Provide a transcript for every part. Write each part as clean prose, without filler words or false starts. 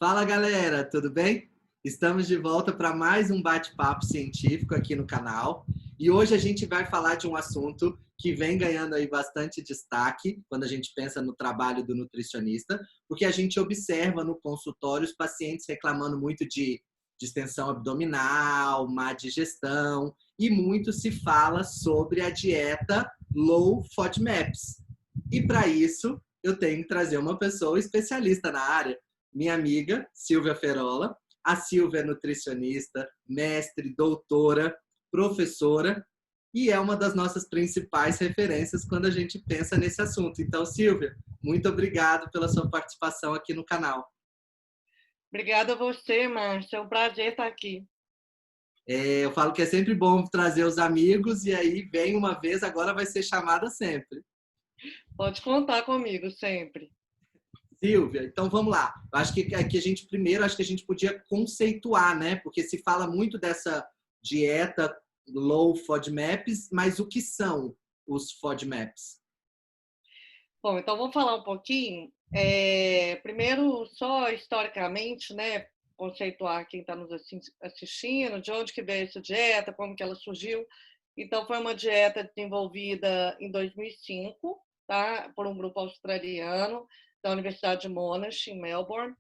Fala galera, tudo bem? Estamos de volta para mais um bate-papo científico aqui no canal e hoje a gente vai falar de um assunto que vem ganhando aí bastante destaque quando a gente pensa no trabalho do nutricionista, porque a gente observa no consultório os pacientes reclamando muito de distensão abdominal, má digestão e muito se fala sobre a dieta Low FODMAPs. E para isso eu tenho que trazer uma pessoa especialista na área, minha amiga Silvia Ferola. A Silvia é nutricionista, mestre, doutora, professora e é uma das nossas principais referências quando a gente pensa nesse assunto. Então, Silvia, muito obrigado pela sua participação aqui no canal. Obrigada a você, Márcia. É um prazer estar aqui. Eu falo que é sempre bom trazer os amigos e aí vem uma vez, agora vai ser chamada sempre. Pode contar comigo sempre. Silvia, então vamos lá. Eu acho que aqui a gente primeiro, acho que a gente podia conceituar, né? Porque se fala muito dessa dieta low FODMAPs, mas o que são os FODMAPs? Bom, então vamos falar um pouquinho. Primeiro, só historicamente, né? Conceituar quem está nos assistindo, de onde que veio essa dieta, como que ela surgiu. Então, foi uma dieta desenvolvida em 2005, tá? Por um grupo australiano da Universidade de Monash, em Melbourne.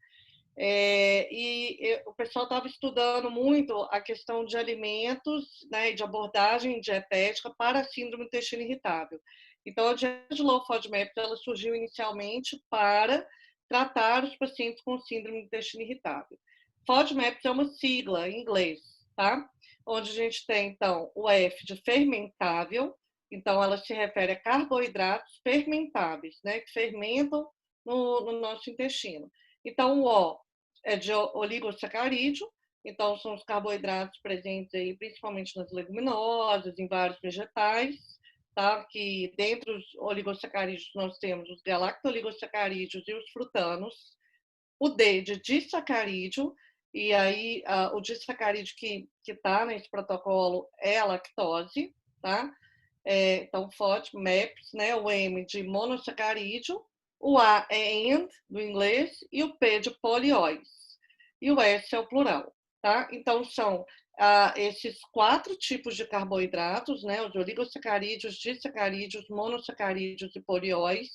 O pessoal estava estudando muito a questão de alimentos, né, e de abordagem dietética para a síndrome do intestino irritável. Então, a dieta de low FODMAP ela surgiu inicialmente para tratar os pacientes com síndrome do intestino irritável. FODMAP é uma sigla em inglês, tá? Onde a gente tem, então, o F de fermentável, então ela se refere a carboidratos fermentáveis, né, que fermentam no nosso intestino. Então, o O é de oligosacarídeo, então são os carboidratos presentes aí, principalmente nas leguminosas, em vários vegetais, tá? Que dentre os oligosacarídeos nós temos os galactoligosacarídeos e os frutanos. O D de disacarídeo, e aí o disacarídeo que está nesse protocolo é a lactose, tá? Então, FODMAPs, né? O M de monossacarídeo, o A é AND, do inglês, e o P de polióis. E o S é o plural, tá? Então, são esses 4 tipos de carboidratos, né? Os oligosacarídeos, disacarídeos, monossacarídeos e polióis,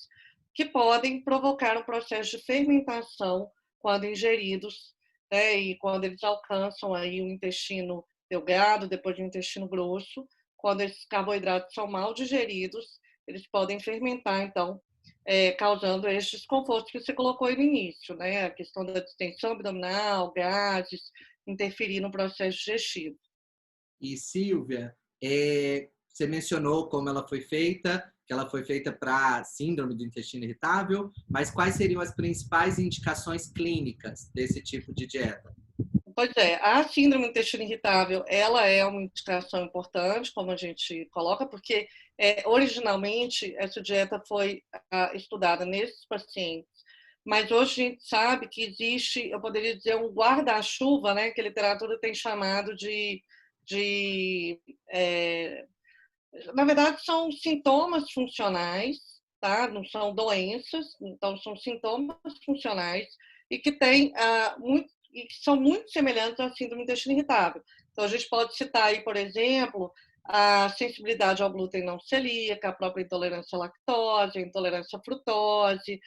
que podem provocar um processo de fermentação quando ingeridos, né? E quando eles alcançam aí o intestino delgado, depois do intestino grosso, quando esses carboidratos são mal digeridos, eles podem fermentar, então, causando esse desconforto que você colocou aí no início, né? A questão da distensão abdominal, gases, interferir no processo digestivo. E Silvia, você mencionou como ela foi feita, que ela foi feita para síndrome do intestino irritável, mas quais seriam as principais indicações clínicas desse tipo de dieta? Pois é, a síndrome do intestino irritável, ela é uma indicação importante, como a gente coloca, porque originalmente essa dieta foi estudada nesses pacientes, mas hoje a gente sabe que existe, eu poderia dizer, um guarda-chuva, né, que a literatura tem chamado de na verdade, são sintomas funcionais, tá? Não são doenças, então são sintomas funcionais e que têm e que são muito semelhantes à síndrome do intestino irritável. Então, a gente pode citar aí, por exemplo, a sensibilidade ao glúten não celíaca, a própria intolerância à lactose, a intolerância à frutose,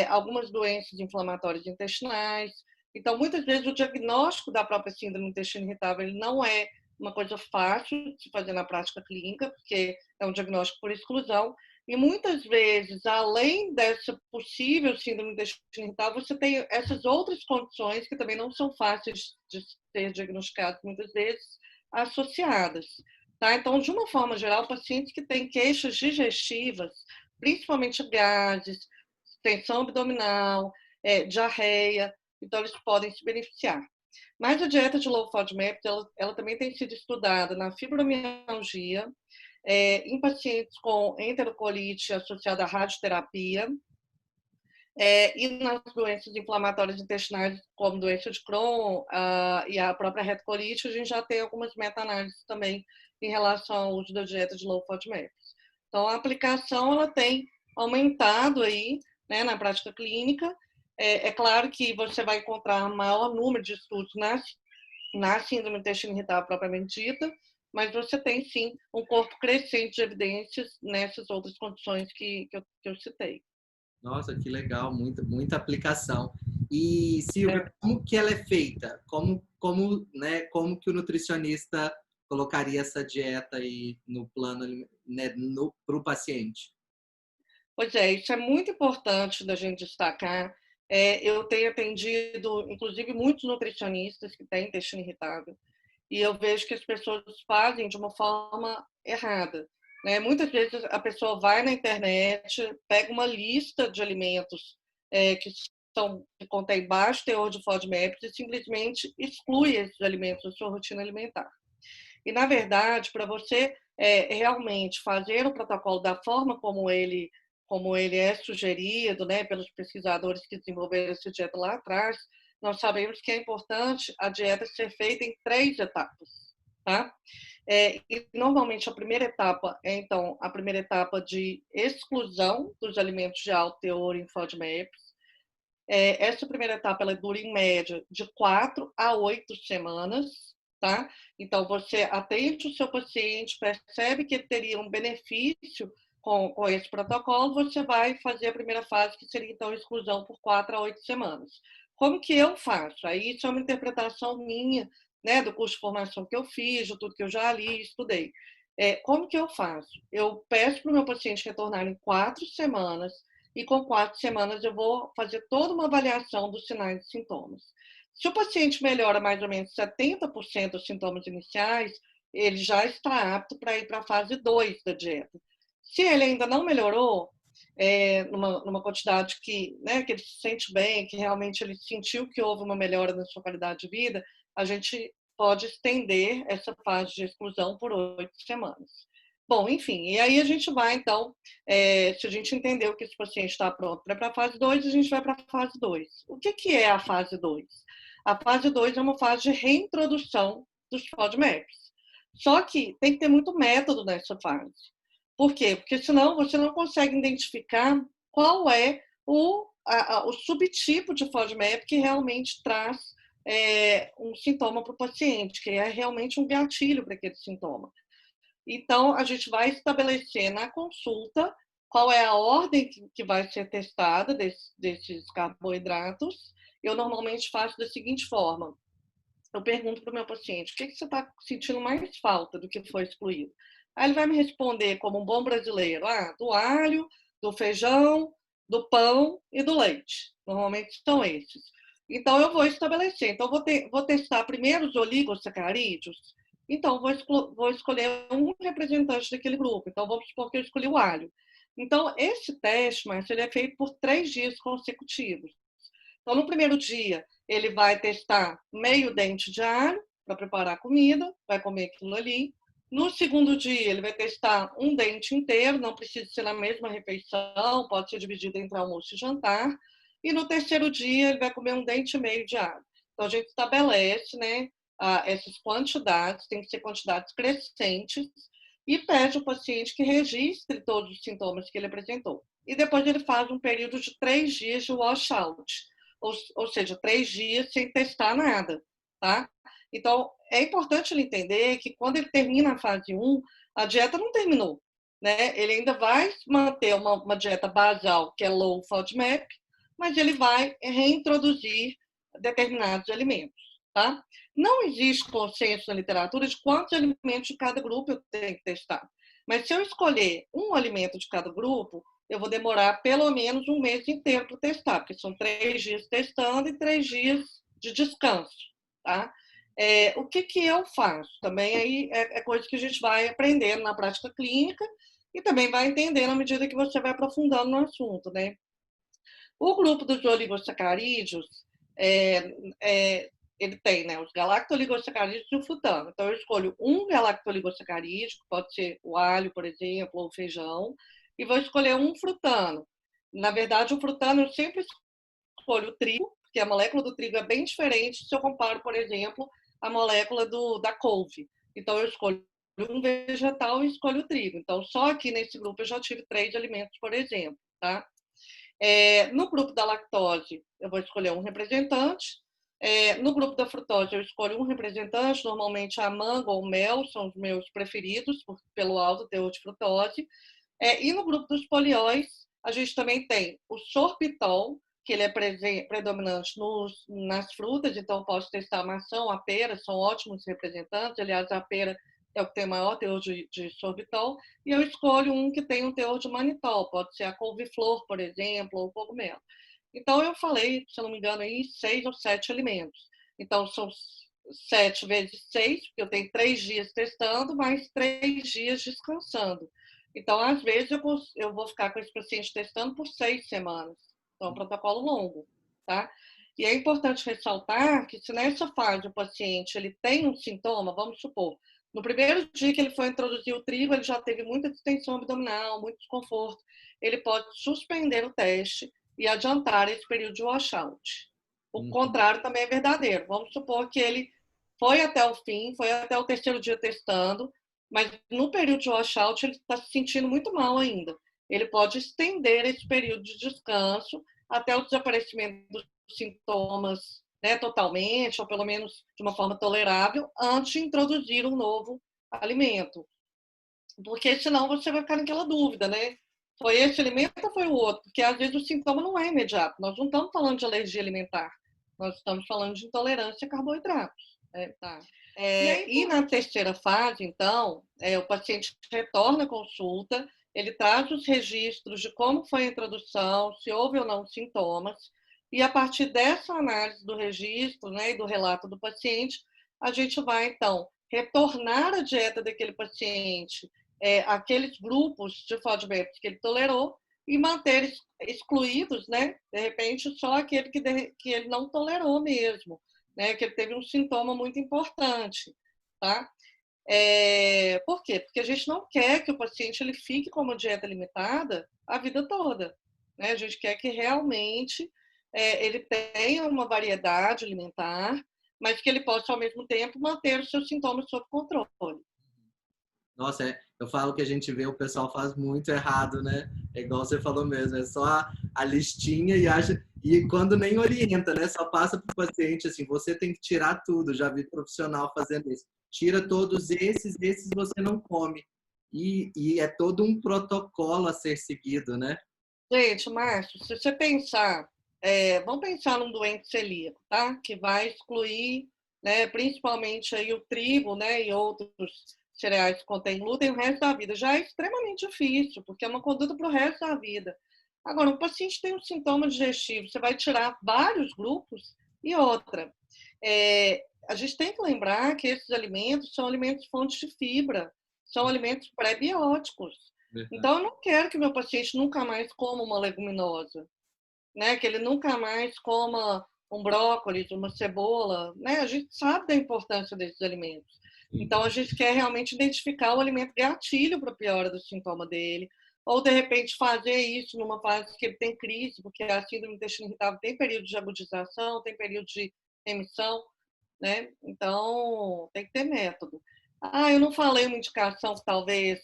algumas doenças inflamatórias intestinais. Então, muitas vezes, o diagnóstico da própria síndrome do intestino irritável ele não é uma coisa fácil de se fazer na prática clínica, porque é um diagnóstico por exclusão, e muitas vezes, além dessa possível síndrome do intestino irritável, você tem essas outras condições que também não são fáceis de ser diagnosticadas muitas vezes, associadas. Tá? Então, de uma forma geral, pacientes que têm queixas digestivas, principalmente gases, tensão abdominal, diarreia, então eles podem se beneficiar. Mas a dieta de low FODMAP, ela também tem sido estudada na fibromialgia, em pacientes com enterocolite associada à radioterapia, e nas doenças inflamatórias intestinais, como doença de Crohn e a própria retocolite, a gente já tem algumas meta-análises também em relação ao uso da dieta de low FODMAP. Então, a aplicação ela tem aumentado aí, né, na prática clínica, É claro que você vai encontrar maior número de estudos na síndrome do intestino irritável propriamente dita, mas você tem sim um corpo crescente de evidências nessas outras condições que eu citei. Nossa, que legal, muita aplicação. E Silvia, É. como que ela é feita? Né, como que o nutricionista colocaria essa dieta aí no plano, né, para o paciente? Pois é, isso é muito importante da gente destacar. Eu tenho atendido, inclusive, muitos nutricionistas que têm intestino irritável, e eu vejo que as pessoas fazem de uma forma errada, né? Muitas vezes a pessoa vai na internet, pega uma lista de alimentos que contém baixo teor de FODMAPs e simplesmente exclui esses alimentos da sua rotina alimentar. E, na verdade, para você realmente fazer o protocolo da forma como ele é sugerido, né, pelos pesquisadores que desenvolveram essa dieta lá atrás, nós sabemos que é importante a dieta ser feita em 3 etapas, tá? E normalmente a primeira etapa é, então, a primeira etapa de exclusão dos alimentos de alto teor em FODMAPs. Essa primeira etapa ela dura em média de 4 a 8 semanas, tá? Então você atende o seu paciente, percebe que ele teria um benefício com esse protocolo, você vai fazer a primeira fase, que seria então a exclusão por 4 a 8 semanas. Como que eu faço? Aí isso é uma interpretação minha, né, do curso de formação que eu fiz, de tudo que eu já li e estudei. Como que eu faço? Eu peço para o meu paciente retornar em 4 semanas, e com 4 semanas eu vou fazer toda uma avaliação dos sinais e sintomas. Se o paciente melhora mais ou menos 70% dos sintomas iniciais, ele já está apto para ir para a fase 2 da dieta. Se ele ainda não melhorou, numa quantidade né, que ele se sente bem, que realmente ele sentiu que houve uma melhora na sua qualidade de vida, a gente pode estender essa fase de exclusão por 8 semanas. Bom, enfim, e aí a gente vai, então, se a gente entendeu que esse paciente está pronto para ir para a fase 2, a gente vai para a fase 2. O que é a fase 2? A fase 2 é uma fase de reintrodução dos FODMAPs. Só que tem que ter muito método nessa fase. Por quê? Porque senão você não consegue identificar qual é o subtipo de FODMAP que realmente traz um sintoma para o paciente, que é realmente um gatilho para aquele sintoma. Então, a gente vai estabelecer na consulta qual é a ordem que vai ser testada desses carboidratos. Eu normalmente faço da seguinte forma: eu pergunto para o meu paciente, o que você está sentindo mais falta do que foi excluído? Aí ele vai me responder, como um bom brasileiro, do alho, do feijão, do pão e do leite. Normalmente são esses. Então, eu vou estabelecer. Então, vou testar primeiro os oligosacarídeos. Então, vou escolher um representante daquele grupo. Então, vamos supor que eu escolhi o alho. Então, esse teste, Márcio, ele é feito por 3 dias consecutivos. Então, no primeiro dia, ele vai testar meio dente de alho para preparar a comida, vai comer aquilo ali. No segundo dia, ele vai testar um dente inteiro, não precisa ser na mesma refeição, pode ser dividido entre almoço e jantar. E no terceiro dia, ele vai comer um dente e meio de alho. Então, a gente estabelece, né, essas quantidades, tem que ser quantidades crescentes, e pede ao paciente que registre todos os sintomas que ele apresentou. E depois ele faz um período de 3 dias de washout, ou seja, 3 dias sem testar nada, tá? Então, é importante ele entender que quando ele termina a fase 1, a dieta não terminou, né? Ele ainda vai manter uma dieta basal, que é low FODMAP, mas ele vai reintroduzir determinados alimentos, tá? Não existe consenso na literatura de quantos alimentos de cada grupo eu tenho que testar. Mas se eu escolher um alimento de cada grupo, eu vou demorar pelo menos um mês inteiro para testar, porque são 3 dias testando e 3 dias de descanso, tá? O que eu faço? Também aí é coisa que a gente vai aprendendo na prática clínica e também vai entendendo à medida que você vai aprofundando no assunto, né? O grupo dos oligosacarídeos, é, é, ele tem, né, os galactoligosacarídeos e o frutano. Então, eu escolho um galactoligosacarídeo, pode ser o alho, por exemplo, ou o feijão, e vou escolher um frutano. Na verdade, o frutano eu sempre escolho o trigo, porque a molécula do trigo é bem diferente se eu comparo, por exemplo, a molécula da couve. Então, eu escolho um vegetal e escolho o trigo. Então, só aqui nesse grupo eu já tive 3 alimentos, por exemplo, tá? No grupo da lactose, eu vou escolher um representante. No grupo da frutose, eu escolho um representante. Normalmente, a manga ou o mel são os meus preferidos, pelo alto teor de frutose. E no grupo dos polióis, a gente também tem o sorbitol, que ele é predominante nas frutas, então eu posso testar a maçã, a pera, são ótimos representantes. Aliás, a pera é o que tem maior teor de sorbitol, e eu escolho um que tem um teor de manitol, pode ser a couve-flor, por exemplo, ou o cogumelo. Então, eu falei, se eu não me engano, aí 6 ou 7 alimentos. Então, são 7 vezes 6, porque eu tenho 3 dias testando, mais 3 dias descansando. Então, às vezes, eu vou ficar com esse paciente testando por 6 semanas. Então, é um protocolo longo, tá? E é importante ressaltar que se nessa fase o paciente ele tem um sintoma, vamos supor, no primeiro dia que ele foi introduzir o trigo, ele já teve muita distensão abdominal, muito desconforto, ele pode suspender o teste e adiantar esse período de washout. O contrário também é verdadeiro. Vamos supor que ele foi até o fim, foi até o terceiro dia testando, mas no período de washout ele está se sentindo muito mal ainda. Ele pode estender esse período de descanso até o desaparecimento dos sintomas, né, totalmente, ou pelo menos de uma forma tolerável, antes de introduzir um novo alimento. Porque senão você vai ficar naquela dúvida, né? Foi esse alimento ou foi o outro? Porque às vezes o sintoma não é imediato. Nós não estamos falando de alergia alimentar, nós estamos falando de intolerância a carboidratos. Tá. E na terceira fase, então, o paciente retorna à consulta, ele traz os registros de como foi a introdução, se houve ou não sintomas, e a partir dessa análise do registro, né, e do relato do paciente, a gente vai, então, retornar a dieta daquele paciente, aqueles grupos de FODMAPs que ele tolerou, e manter excluídos, né, de repente, só aquele que ele não tolerou mesmo, né, que ele teve um sintoma muito importante, tá? Por quê? Porque a gente não quer que o paciente ele fique com uma dieta limitada a vida toda, né? A gente quer que realmente ele tenha uma variedade alimentar, mas que ele possa, ao mesmo tempo, manter os seus sintomas sob controle. Nossa, eu falo que a gente vê o pessoal faz muito errado, né? É igual você falou mesmo, é só a listinha e acha. E quando nem orienta, né? Só passa para o paciente assim, você tem que tirar tudo. Já vi profissional fazendo isso. Tira todos esses você não come. E é todo um protocolo a ser seguido, né? Gente, Márcio, se você pensar, vamos pensar num doente celíaco, tá? Que vai excluir, né, principalmente aí o trigo, né, e outros cereais que contêm glúten o resto da vida. Já é extremamente difícil, porque é uma conduta para o resto da vida. Agora, o paciente tem um sintoma digestivo, você vai tirar vários grupos e outra. A gente tem que lembrar que esses alimentos são alimentos fontes de fibra, são alimentos pré-bióticos. Então, eu não quero que meu paciente nunca mais coma uma leguminosa, né? Que ele nunca mais coma um brócolis, uma cebola, né? A gente sabe da importância desses alimentos. Então, a gente quer realmente identificar o alimento gatilho para a piora do sintoma dele, ou, de repente, fazer isso numa fase que ele tem crise, porque a síndrome do intestino irritável tem período de agudização, tem período de remissão, né? Então, tem que ter método. Eu não falei uma indicação que talvez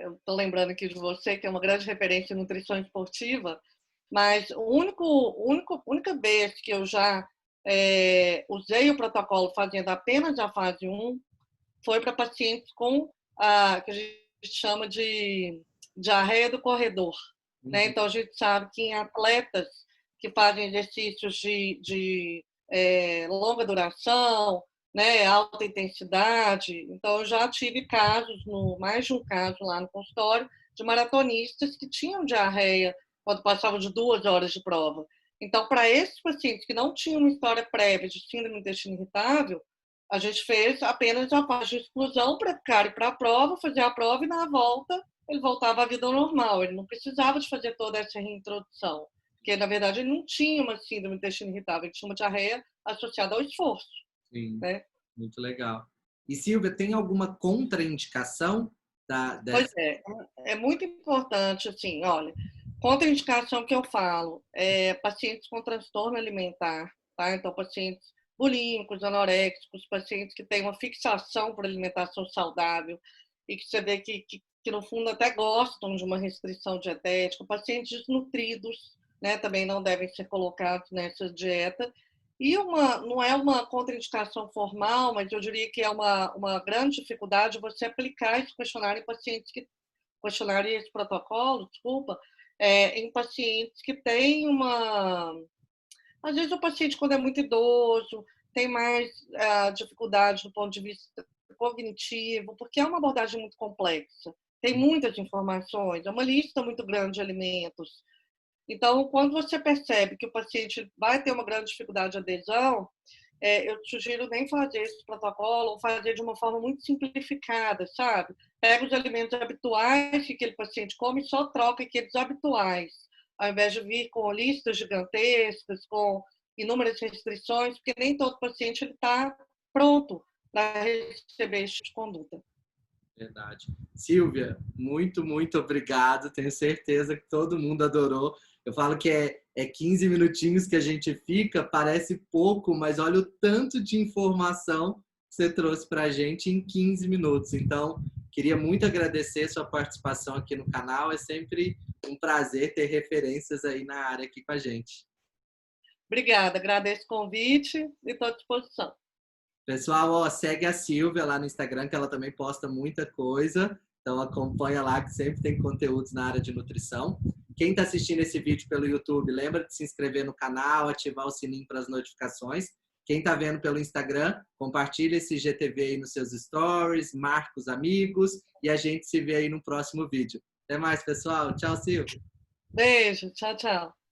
eu estou lembrando aqui de você, que é uma grande referência em nutrição esportiva, mas única vez que eu já usei o protocolo fazendo apenas a fase 1 foi para pacientes com que a gente chama de diarreia do corredor. Né? Então, a gente sabe que em atletas que fazem exercícios de longa duração, né, alta intensidade. Então, eu já tive casos, mais de um caso lá no consultório, de maratonistas que tinham diarreia quando passavam de 2 horas de prova. Então, para esses pacientes que não tinham uma história prévia de síndrome do intestino irritável, a gente fez apenas a fase de exclusão para ficar para a prova, fazer a prova e na volta ele voltava à vida normal. Ele não precisava de fazer toda essa reintrodução, porque na verdade ele não tinha uma síndrome do intestino irritável, ele tinha uma diarreia associada ao esforço. Sim, né? muito legal. E Silvia, tem alguma contraindicação Pois dessa? é muito importante, assim, olha, contraindicação que eu falo pacientes com transtorno alimentar, tá? Então, pacientes bulímicos, anoréxicos, pacientes que têm uma fixação por alimentação saudável e que você vê que que no fundo até gostam de uma restrição dietética, pacientes desnutridos, né, também não devem ser colocados nessa dieta. E não é uma contraindicação formal, mas eu diria que é uma grande dificuldade você aplicar esse questionário em pacientes que questionário e esse protocolo, desculpa, em pacientes que têm uma. Às vezes o paciente, quando é muito idoso, tem mais dificuldade do ponto de vista cognitivo, porque é uma abordagem muito complexa. Tem muitas informações, é uma lista muito grande de alimentos. Então, quando você percebe que o paciente vai ter uma grande dificuldade de adesão, eu sugiro nem fazer esse protocolo ou fazer de uma forma muito simplificada, sabe? Pega os alimentos habituais que aquele paciente come e só troca aqueles habituais, ao invés de vir com listas gigantescas, com inúmeras restrições, porque nem todo paciente está pronto para receber esse tipo de conduta. Verdade. Silvia, muito obrigado. Tenho certeza que todo mundo adorou. Eu falo que é 15 minutinhos que a gente fica, parece pouco, mas olha o tanto de informação que você trouxe para a gente em 15 minutos. Então, queria muito agradecer sua participação aqui no canal. É sempre um prazer ter referências aí na área aqui com a gente. Obrigada, agradeço o convite e estou à disposição. Pessoal, ó, segue a Silvia lá no Instagram, que ela também posta muita coisa. Então acompanha lá, que sempre tem conteúdos na área de nutrição. Quem está assistindo esse vídeo pelo YouTube, lembra de se inscrever no canal, ativar o sininho para as notificações. Quem está vendo pelo Instagram, compartilha esse GTV aí nos seus stories, marca os amigos e a gente se vê aí no próximo vídeo. Até mais, pessoal. Tchau, Silvia. Beijo, tchau, tchau.